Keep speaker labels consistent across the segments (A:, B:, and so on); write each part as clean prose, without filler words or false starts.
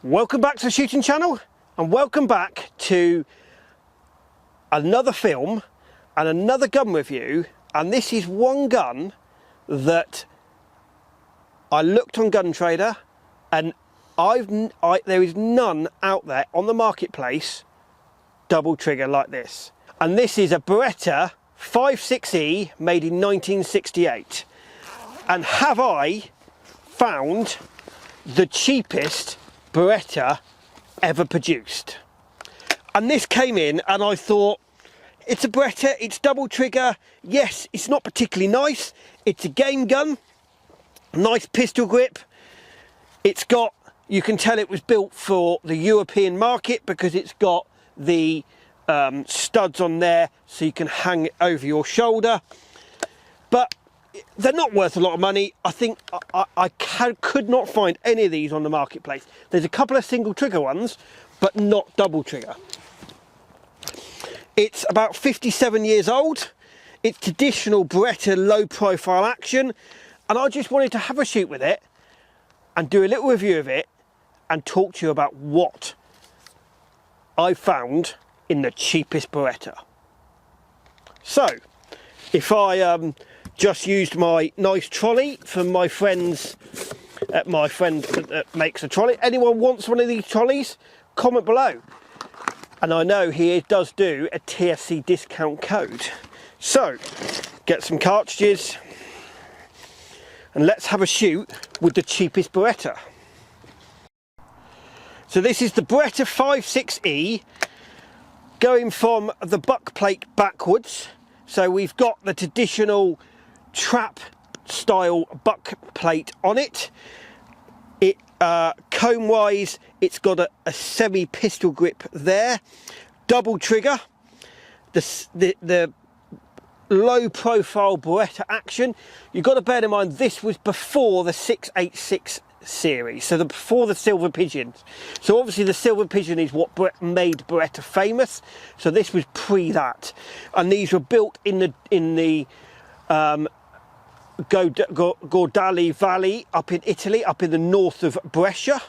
A: Welcome back to the shooting channel, and welcome back to another film and another gun review. And this is one gun that I looked on Gun Trader, and there is none out there on the marketplace double trigger like this. And this is a Beretta 56E made in 1968. And have I found the cheapest Beretta ever produced? And this came in and I thought, it's a Beretta, it's double trigger. Yes, it's not particularly nice. It's a game gun, nice pistol grip. It's got, you can tell it was built for the European market because it's got the studs on there so you can hang it over your shoulder. But they're not worth a lot of money. I think I could not find any of these on the marketplace. There's a couple of single trigger ones, but not double trigger. It's about 57 years old. It's traditional Beretta low profile action. And I just wanted to have a shoot with it and do a little review of it and talk to you about what I found in the cheapest Beretta. So, if I just used my nice trolley from my friends, my friend that makes a trolley. Anyone wants one of these trolleys? Comment below. And I know he does do a TSC discount code. So, get some cartridges and let's have a shoot with the cheapest Beretta. So this is the Beretta 56E, going from the buck plate backwards. So we've got the traditional trap style buck plate on it. It comb wise, it's got a semi pistol grip there, double trigger, the low profile Beretta action. You've got to bear in mind this was before the 686 series, so before the Silver Pigeons. So obviously the Silver Pigeon is what made Beretta famous, so this was pre that. And these were built in the Gordali Valley up in Italy, up in the north of Brescia,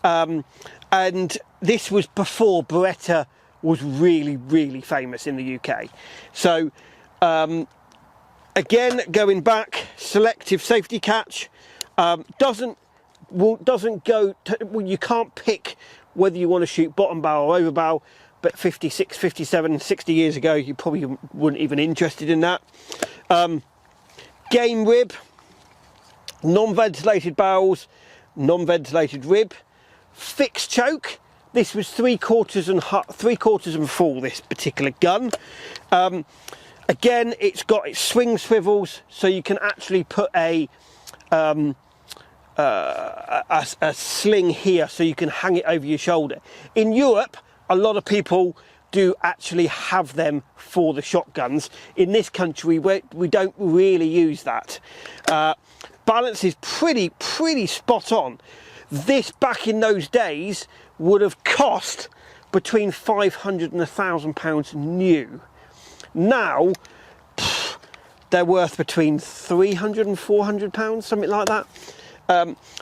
A: and this was before Beretta was really famous in the UK. So again, going back, selective safety catch, doesn't go to, well, you can't pick whether you want to shoot bottom barrel or over barrel, but 56, 57, 60 years ago you probably weren't even interested in that. Game rib, non-ventilated barrels, non-ventilated rib, fixed choke. This was 3/4 and full, this particular gun. Again, it's got its swing swivels, so you can actually put a sling here so you can hang it over your shoulder. In Europe, a lot of people do actually have them for the shotguns. In this country, we don't really use that. Balance is pretty spot on. This, back in those days, would have cost between £500 and £1,000 new. Now, they're worth between £300 and £400, something like that.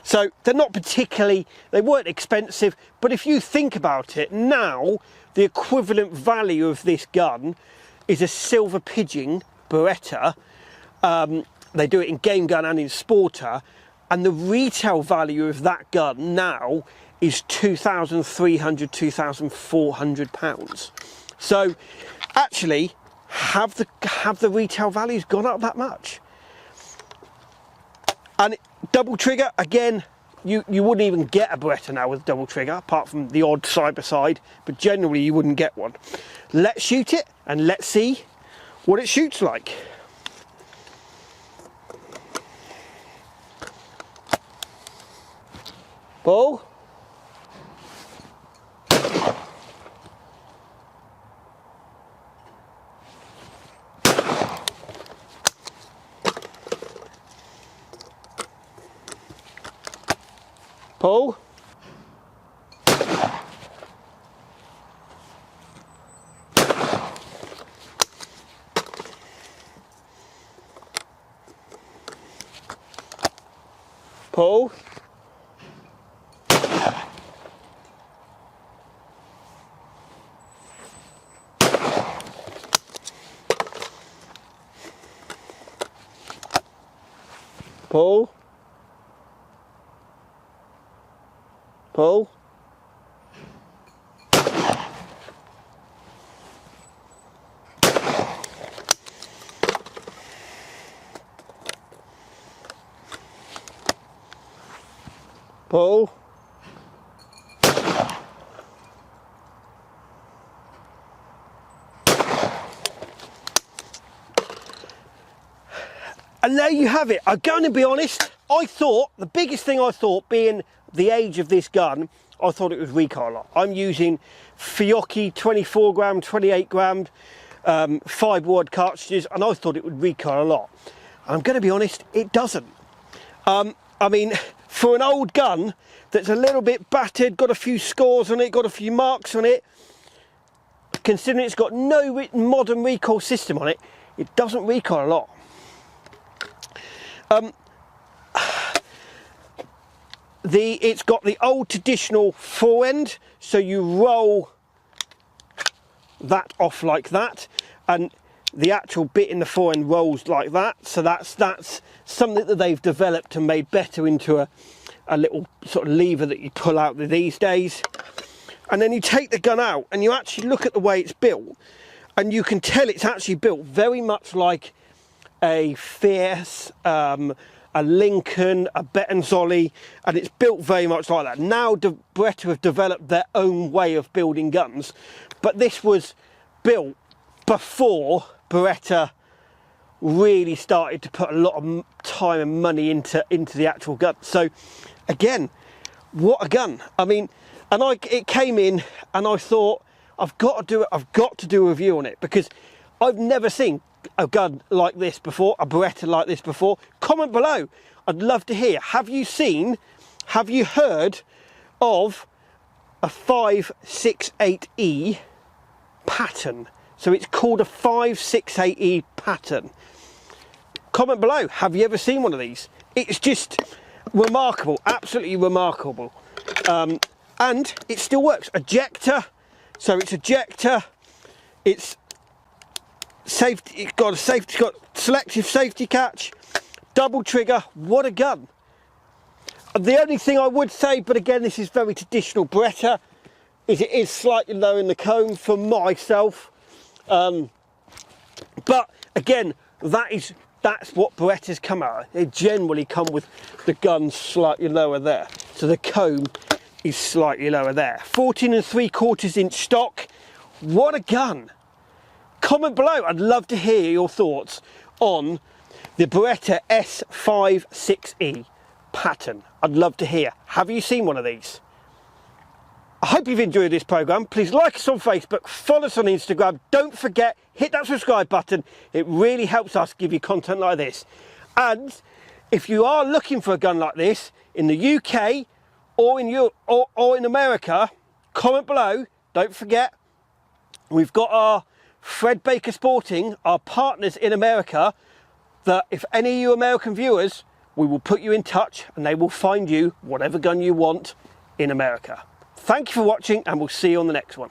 A: So they're not particularly, they weren't expensive, but if you think about it, now the equivalent value of this gun is a Silver Pigeon Beretta. They do it in game gun and in sporter, and the retail value of that gun now is £2,300, £2,400. So actually, have the retail values gone up that much? And double trigger, again, you wouldn't even get a Beretta now with double trigger, apart from the odd side by side, but generally you wouldn't get one. Let's shoot it and let's see what it shoots like. Ball. Pull. Pull. pull, pull, pull, and there you have it. I'm going to be honest, I thought, the biggest thing I thought, being the age of this gun, I thought it was recoil a lot. I'm using Fiocchi 24 gram, 28 gram, 5 wad cartridges, and I thought it would recoil a lot. And I'm going to be honest, it doesn't. I mean, for an old gun that's a little bit battered, got a few scores on it, got a few marks on it, considering it's got no modern recoil system on it, it doesn't recoil a lot. It's got the old traditional forend, so you roll that off like that, and the actual bit in the forend rolls like that. So that's something that they've developed and made better into a little sort of lever that you pull out these days. And then you take the gun out and you actually look at the way it's built, and you can tell it's actually built very much like a Fierce, a Lincoln, a Bettinzolli, and it's built very much like that. Now Beretta have developed their own way of building guns, but this was built before Beretta really started to put a lot of time and money into the actual gun. So again, what a gun. I mean, and it came in and I thought, I've got to do a review on it, because I've never seen a gun like this before, a Beretta like this before. Comment below, I'd love to hear. Have you heard of a 568E pattern? So it's called a 568E pattern. Comment below, have you ever seen one of these? It's just remarkable, absolutely remarkable. And it still works. Ejector, so it's ejector, it's safety, it's got selective safety catch, double trigger. What a gun. The only thing I would say, but again this is very traditional Beretta, is it is slightly low in the comb for myself, but again that's what Berettas come out. They generally come with the guns slightly lower there, so the comb is slightly lower there. 14 3/4 inch stock. What a gun. Comment below, I'd love to hear your thoughts on the Beretta S56E pattern. I'd love to hear. Have you seen one of these? I hope you've enjoyed this programme. Please like us on Facebook, follow us on Instagram. Don't forget, hit that subscribe button. It really helps us give you content like this. And if you are looking for a gun like this in the UK or in Europe or in America, comment below. Don't forget, we've got our Fred Baker Sporting, our partners in America, that if any of you American viewers, we will put you in touch and they will find you whatever gun you want in America. Thank you for watching, and we'll see you on the next one.